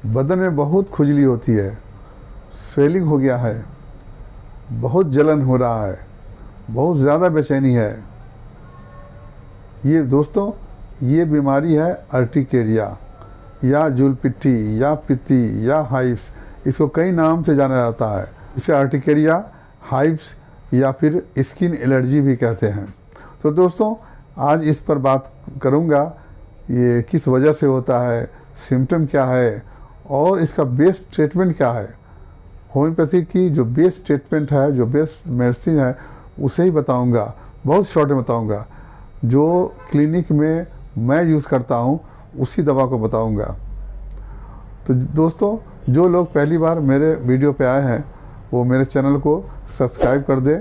बदन में बहुत खुजली होती है, स्वेलिंग हो गया है, बहुत जलन हो रहा है, बहुत ज़्यादा बेचैनी है। ये दोस्तों, ये बीमारी है अर्टिकेरिया या जूलपिट्टी या पित्ती या हाइव्स। इसको कई नाम से जाना जाता है। इसे अर्टिकेरिया, हाइव्स या फिर स्किन एलर्जी भी कहते हैं। तो दोस्तों, आज इस पर बात करूंगा, ये किस वजह से होता है, सिम्टम क्या है और इसका बेस्ट ट्रीटमेंट क्या है। होम्योपैथी की जो बेस्ट ट्रीटमेंट है, जो बेस्ट मेडिसिन है, उसे ही बताऊंगा, बहुत शॉर्ट में बताऊंगा। जो क्लिनिक में मैं यूज़ करता हूं उसी दवा को बताऊंगा। तो दोस्तों, जो लोग पहली बार मेरे वीडियो पे आए हैं वो मेरे चैनल को सब्सक्राइब कर दें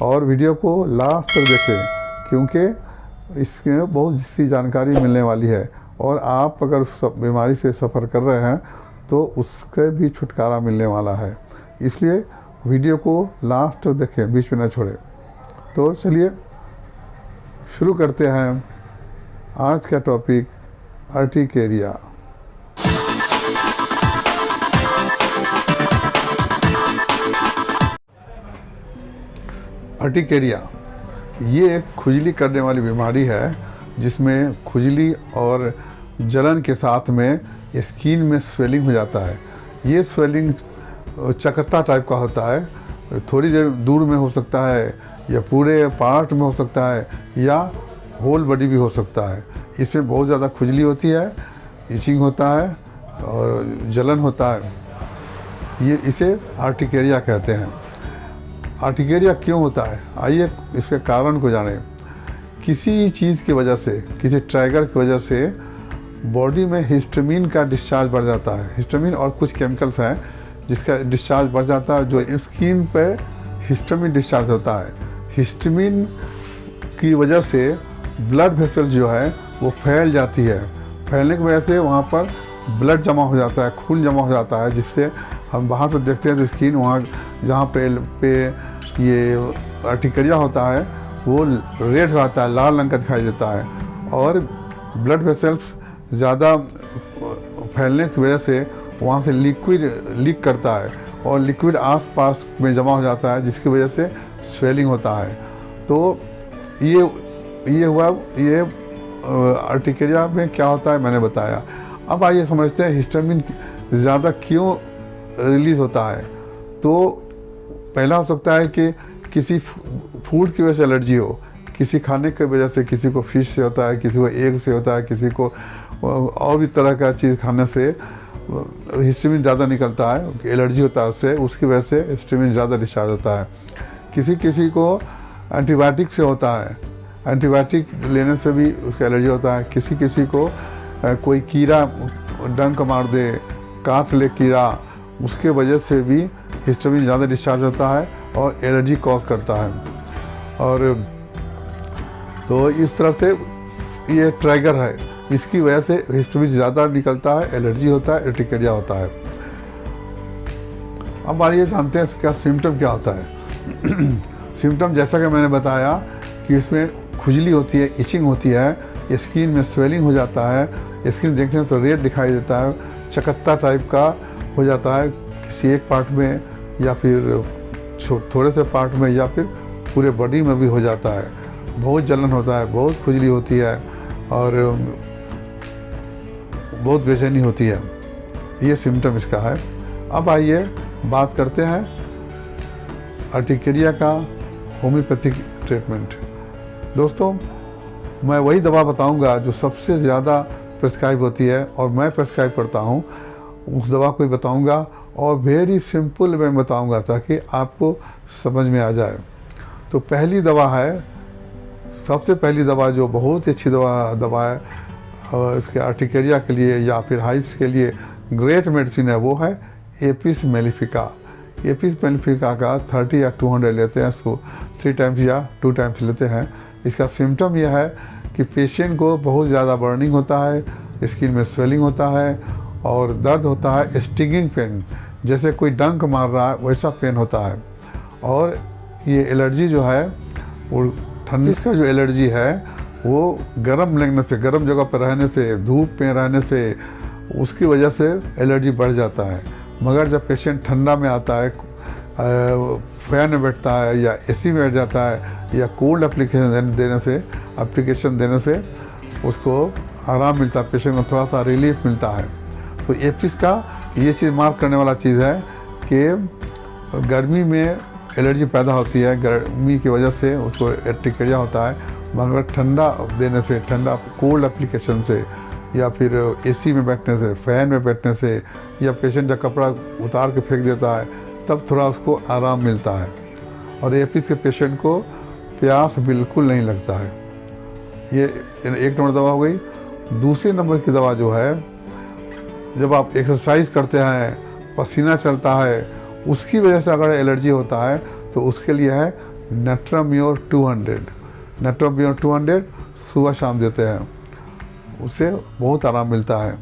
और वीडियो को लास्ट तक देखें, क्योंकि इसमें बहुत सी जानकारी मिलने वाली है और आप अगर बीमारी से सफ़र कर रहे हैं तो उससे भी छुटकारा मिलने वाला है। इसलिए वीडियो को लास्ट तक देखें, बीच में न छोड़ें। तो चलिए शुरू करते हैं आज का टॉपिक, अर्टिकेरिया। अर्टिकेरिया ये एक खुजली करने वाली बीमारी है जिसमें खुजली और जलन के साथ में स्किन में स्वेलिंग हो जाता है। ये स्वेलिंग चकत्ता टाइप का होता है, थोड़ी देर दूर में हो सकता है या पूरे पार्ट में हो सकता है या होल बॉडी भी हो सकता है। इसमें बहुत ज़्यादा खुजली होती है, इचिंग होता है और जलन होता है। ये इसे अर्टिकेरिया कहते हैं। अर्टिकेरिया क्यों होता है, आइए इसके कारण को जानें। किसी चीज़ की वजह से, किसी ट्रैगर की वजह से बॉडी में हिस्टामिन का डिस्चार्ज बढ़ जाता है। हिस्टामिन और कुछ केमिकल्स हैं जिसका डिस्चार्ज बढ़ जाता है, जो स्किन पे हिस्टामिन डिस्चार्ज होता है। हिस्टामिन की वजह से ब्लड वेसल जो है वो फैल जाती है। फैलने की वजह से वहाँ पर ब्लड जमा हो जाता है, खून जमा हो जाता है, जिससे हम बाहर से देखते हैं तो स्किन वहाँ जहाँ पे ये अर्टिकेरिया होता है वो रेड हो जाता है, लाल रंग का दिखाई देता है। और ब्लड वेसल्स ज़्यादा फैलने की वजह से वहाँ से लिक्विड लीक करता है और लिक्विड आसपास में जमा हो जाता है, जिसकी वजह से स्वेलिंग होता है। तो ये हुआ, ये अर्टिकेरिया में क्या होता है मैंने बताया। अब आइए समझते हैं हिस्टामिन ज़्यादा क्यों रिलीज़ होता है। तो पहला हो सकता है कि किसी फूड की वजह से एलर्जी हो, किसी खाने की वजह से, किसी को फिश से होता है, किसी को एग से होता है, किसी को और भी तरह का चीज़ खाने से हिस्टामिन ज़्यादा निकलता है, एलर्जी होता है उससे, उसकी वजह से हिस्टामिन ज़्यादा डिस्चार्ज होता है। किसी को एंटीबायोटिक से होता है, एंटीबायोटिक लेने से भी उसका एलर्जी होता है। किसी को कोई कीड़ा डंक मार दे, काट ले कीड़ा, उसके वजह से भी हिस्टामिन ज़्यादा डिस्चार्ज होता है और एलर्जी कॉज करता है। और तो इस तरह से ये ट्रैगर है, इसकी वजह से हिस्टामिन ज़्यादा निकलता है, एलर्जी होता है, अर्टिकेरिया होता है। अब आइए जानते हैं इसका सिम्टम क्या होता है। सिम्टम जैसा कि मैंने बताया कि इसमें खुजली होती है, इचिंग होती है, स्किन में स्वेलिंग हो जाता है, स्किन देखने से रेड दिखाई देता है, चकत्ता टाइप का हो जाता है किसी एक पार्ट में या फिर थोड़े से पार्ट में या फिर पूरे बॉडी में भी हो जाता है। बहुत जलन होता है, बहुत खुजली होती है और बहुत बेचैनी होती है। ये सिम्टम इसका है। अब आइए बात करते हैं अर्टिकेरिया का होम्योपैथिक ट्रीटमेंट। दोस्तों, मैं वही दवा बताऊंगा जो सबसे ज़्यादा प्रिस्क्राइब होती है और मैं प्रिस्क्राइब करता हूं, उस दवा को ही बताऊंगा और वेरी सिंपल में बताऊंगा ताकि आपको समझ में आ जाए। तो पहली दवा है, सबसे पहली दवा जो बहुत ही अच्छी दवा है इसके अर्टिकेरिया के लिए या फिर हाइव्स के लिए ग्रेट मेडिसिन है, वो है एपिस मेलिफिका। एपिस मेलिफिका का 30 या 200 लेते हैं, इसको 3 टाइम्स या 2 टाइम्स लेते हैं। इसका सिम्टम यह है कि पेशेंट को बहुत ज़्यादा बर्निंग होता है, स्किन में स्वेलिंग होता है और दर्द होता है, स्टिंगिंग पेन, जैसे कोई डंक मार रहा है वैसा पेन होता है। और ये एलर्जी जो है वो ठंडी का जो एलर्जी है वो गर्म लगने से, गर्म जगह पर रहने से, धूप में रहने से उसकी वजह से एलर्जी बढ़ जाता है। मगर जब पेशेंट ठंडा में आता है, फैन में बैठता है या एसी में बैठ जाता है या कोल्ड एप्लीकेशन देने से उसको आराम मिलता है, पेशेंट को थोड़ा सा रिलीफ मिलता है। तो एपिस का ये चीज़ मार्क करने वाला चीज़ है कि गर्मी में एलर्जी पैदा होती है, गर्मी की वजह से उसको एर्टिकेरिया होता है। मगर ठंडा देने से, ठंडा कोल्ड एप्लीकेशन से या फिर एसी में बैठने से, फैन में बैठने से, या पेशेंट जब कपड़ा उतार के फेंक देता है तब थोड़ा उसको आराम मिलता है। और एपिस के पेशेंट को प्यास बिल्कुल नहीं लगता है। ये 1 नंबर दवा हो गई। दूसरे नंबर की दवा जो है, जब आप एक्सरसाइज करते हैं, पसीना चलता है, उसकी वजह से अगर एलर्जी होता है तो उसके लिए है नेट्राम्योर 200। नेट्राम्योर 200 सुबह शाम देते हैं, उससे बहुत आराम मिलता है।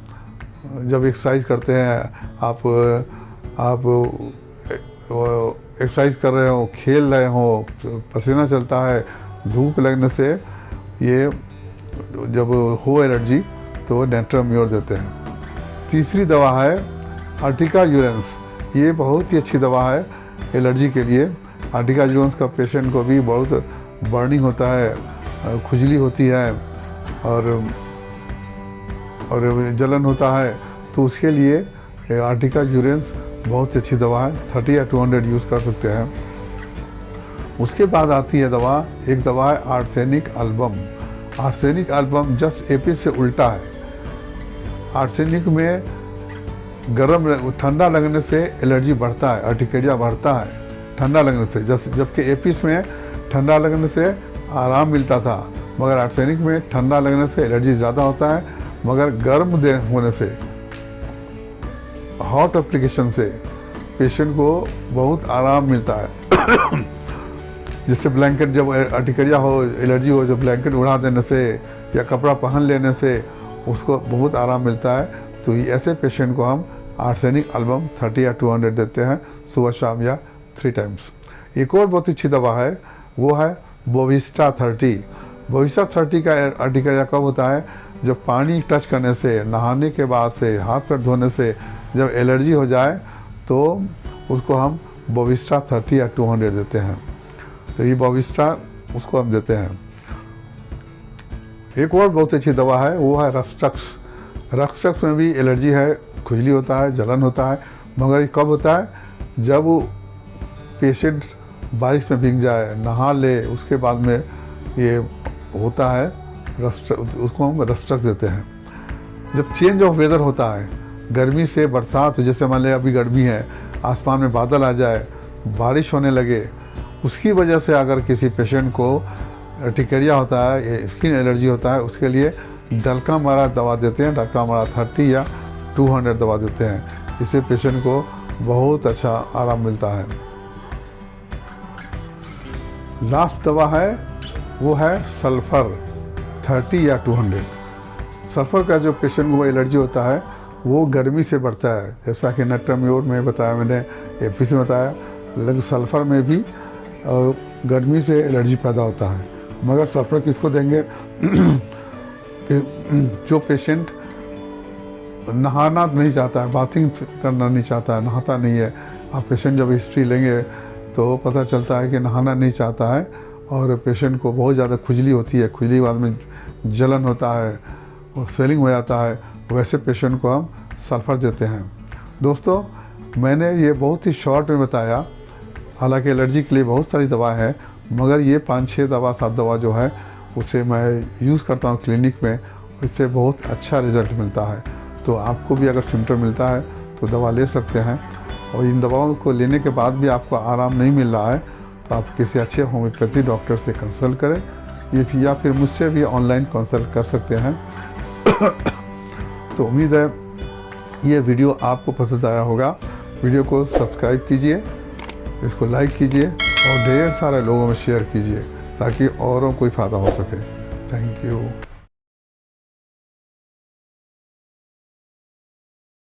जब एक्सरसाइज करते हैं, आप एक्सरसाइज कर रहे हो, खेल रहे हो, पसीना चलता है, धूप लगने से ये जब हो एलर्जी तो नेट्राम्योर देते हैं। तीसरी दवा है अर्टिका यूरेंस। ये बहुत ही अच्छी दवा है एलर्जी के लिए। अर्टिका यूरेंस का पेशेंट को भी बहुत बर्निंग होता है, खुजली होती है और जलन होता है, तो उसके लिए अर्टिका यूरेंस बहुत अच्छी दवा है। 30 या 200 यूज़ कर सकते हैं। उसके बाद आती है दवा, एक दवा है arsenic album. Arsenic album just Apis से उल्टा है। आर्सेनिक में ठंडा लगने से एलर्जी बढ़ता है, अर्टिकेरिया बढ़ता है ठंडा लगने से, जबकि एपिस में ठंडा लगने से आराम मिलता था। मगर आर्सेनिक में ठंडा लगने से एलर्जी ज़्यादा होता है, मगर गर्म होने से, हॉट एप्लीकेशन से पेशेंट को बहुत आराम मिलता है। जिससे ब्लैंकेट, जब अर्टिकेरिया हो, एलर्जी हो, जब ब्लैंकेट उड़ा देने से या कपड़ा पहन लेने से उसको बहुत आराम मिलता है। तो ऐसे पेशेंट को हम आर्सेनिक एल्बम 30 या 200 देते हैं सुबह शाम या 3 टाइम्स। एक और बहुत अच्छी दवा है, वो है बोविस्टा 30। बोविस्टा 30 का अर्टिकेरिया कब होता है? जब पानी टच करने से, नहाने के बाद से, हाथ पैर धोने से जब एलर्जी हो जाए तो उसको हम बोविस्टा 30 या 200 देते हैं। तो ये बोविस्टा उसको हम देते हैं। एक और बहुत अच्छी दवा है, वो है रक्सटक्स। रक्सटक्स में भी एलर्जी है, खुजली होता है, जलन होता है। मगर ये कब होता है? जब पेशेंट बारिश में भीग जाए, नहा ले, उसके बाद में ये होता है उसको हम रक्सटक्स देते हैं। जब चेंज ऑफ वेदर होता है, गर्मी से बरसात, जैसे मान लें अभी गर्मी है, आसमान में बादल आ जाए, बारिश होने लगे, उसकी वजह से अगर किसी पेशेंट को अर्टिकेरिया होता है, स्किन एलर्जी होता है, उसके लिए डल्का मारा दवा देते हैं। डल्का मारा 30 या 200 दवा देते हैं। इससे पेशेंट को बहुत अच्छा आराम मिलता है। लास्ट दवा है वो है सल्फ़र 30 या 200। सल्फ़र का जो पेशेंट को एलर्जी होता है वो गर्मी से बढ़ता है, जैसा कि नेट्राम्योर में बताया मैंने, एपिस में बताया, लेकिन सल्फ़र में भी गर्मी से एलर्जी पैदा होता है। मगर सल्फ़र किसको देंगे? जो पेशेंट नहाना नहीं चाहता है, बाथिंग करना नहीं चाहता है, नहाता नहीं है। आप पेशेंट जब हिस्ट्री लेंगे तो पता चलता है कि नहाना नहीं चाहता है और पेशेंट को बहुत ज़्यादा खुजली होती है, खुजली बाद में जलन होता है और स्वेलिंग हो जाता है, वैसे पेशेंट को हम सल्फ़र देते हैं। दोस्तों, मैंने ये बहुत ही शॉर्ट में बताया, हालांकि एलर्जी के लिए बहुत सारी दवा है, मगर ये 5-6 दवा 7 दवा जो है उसे मैं यूज़ करता हूँ क्लिनिक में, इससे बहुत अच्छा रिज़ल्ट मिलता है। तो आपको भी अगर सिम्टम मिलता है तो दवा ले सकते हैं। और इन दवाओं को लेने के बाद भी आपको आराम नहीं मिल रहा है तो आप किसी अच्छे होम्योपैथी डॉक्टर से कंसल्ट करें, या फिर मुझसे भी ऑनलाइन कंसल्ट कर सकते हैं। तो उम्मीद है ये वीडियो आपको पसंद आया होगा। वीडियो को सब्सक्राइब कीजिए, इसको लाइक कीजिए और ढेर सारे लोगों में शेयर कीजिए ताकि औरों को फ़ायदा हो सके। Thank you.